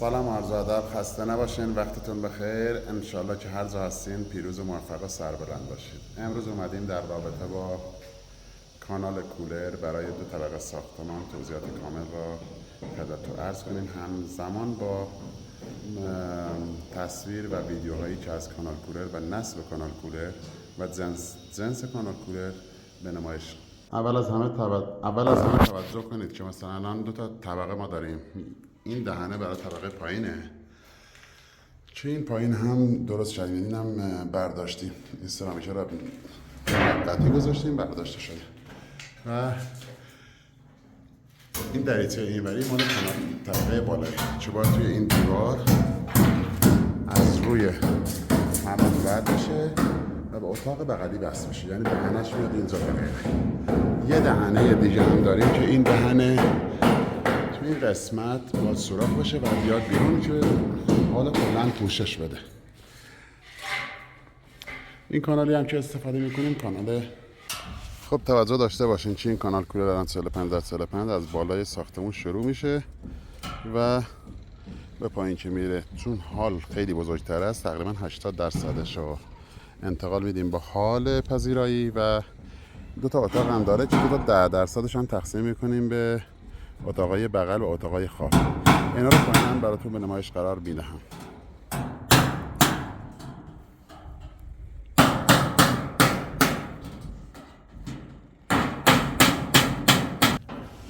سلام عرض ادب، خسته نباشین، وقتتون بخیر. انشالله که هر جا هستین پیروز و موفق و سربلند باشید. امروز اومدیم در رابطه با کانال کولر برای 2 طبقه ساختمان توضیحات کامل را خدمتتون عرض کنیم، همزمان با تصویر و ویدیوهایی که از کانال کولر و نصب کانال کولر و جنس کانال کولر به نمایش. اول از همه توجه کنید که مثلا الان 2 تا طبقه ما داریم. این دهنه برای طبقه پایینه که این پایین هم درست شد، این هم برداشتیم، این سرامیکه را موقتی گذاشتیم، برداشته شده و این دریچه اینوری مال طبقه بالایی که باید توی این دیوار از روی حمام رد بشه و به اتاق بغلی بس بشه، یعنی دهنش میاد اینجا بغیره. یه دهنه دیگه هم داریم که این دهنه توی این قسمت باید سوراخ بشه و بیاد بیرون که حالا کلن پوشش بده. این کانالی هم که استفاده میکنیم کانال، خب توجه داشته باشین که این کانال کولر الان 45 از بالای ساختمون شروع میشه و به پایین که میره، چون هال خیلی بزرگتر است، تقریبا 80% رو انتقال میدیم با هال پذیرایی و 2 تا اتاق هم داره که 2 تا 10% هم تقسیم میکنیم به اتاقای بغل و اتاقای خواب. اینا رو پایین براتون به نمایش قرار میدهم.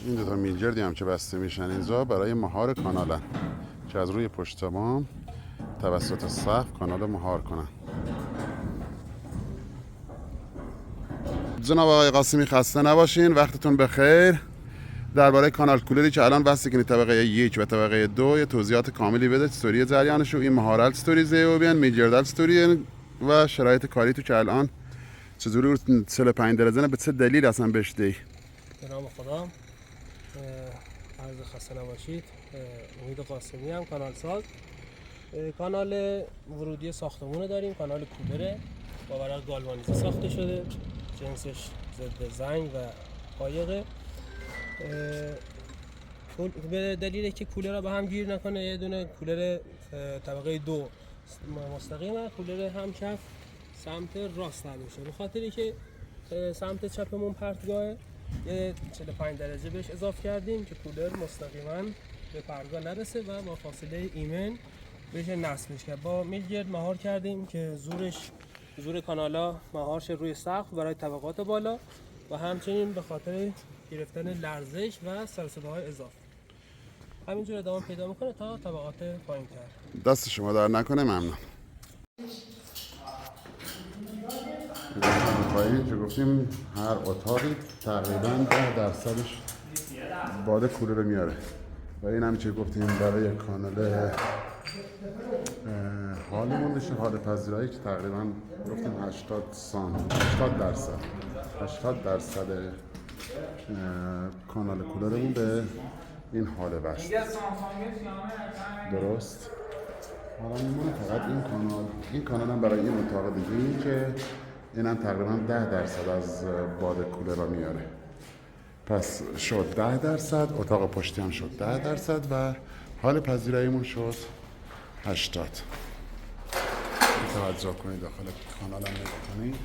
این 2 تا میلجردی هم که بسته میشن اینجا برای مهار کانالن که از روی پشت تمام توسط سقف کانال مهار کنن. جناب آقای قاسمی خسته نباشین، وقتتون بخیر. درباره کانال کولری که الان واسه کنید طبقه 1 و طبقه 2 یه توضیحات کاملی بده، استوری جریانشو، این مهارت استوری زیوبین میجردل استوری و شرایط کاری تو که الان چجوری 45 درجه به چه دلیل اصلا بهش دی. به نام خدا، عرض خسته نباشید. امید قاسمی هم کانال ساز. کانال ورودی ساختمون داریم، کانال کولره با ورق گالوانیزی ساخته شده، جنسش ضد زنگ و قایقه. به دلیلی که کولر را به هم گیر نکنه، یه دونه کولر طبقه 2 مستقیمه، کولر هم کف سمت راست در میشه، به خاطری که سمت چپمون پرتگاهه یه 45 درجه بهش اضافه کردیم که کولر مستقیما به پرتگاه نرسه و با فاصله ایمن بشه نصبش کرد. با میلگرد مهار کردیم که زور کانالا مهار شه روی سقف برای طبقات بالا و همچنین به خاطر گرفتن لرزش و سر صداهای اضافه. همینجور ادامه پیدا میکنه تا طبقات پایین تر. دست شما در نکنه، ممنون. پایین که گفتیم هر اتاقی تقریبا 10%ش باد کولر رو میاره و این هم که گفتیم برای کانال حالمون میشه، حال پذیرایی که تقریبا گفتیم 80% کانال کولرمون به این حال بست. درست. حالا میمونه فقط این کانال هم برای این اتاق دیگه که این هم تقریبا 10% از باد کولر را میاره. پس شد 10%، اتاق پشتی هم شد 10% و حال پذیراییمون شد 80. توجه کنید داخل کانال هم نگاه کنید.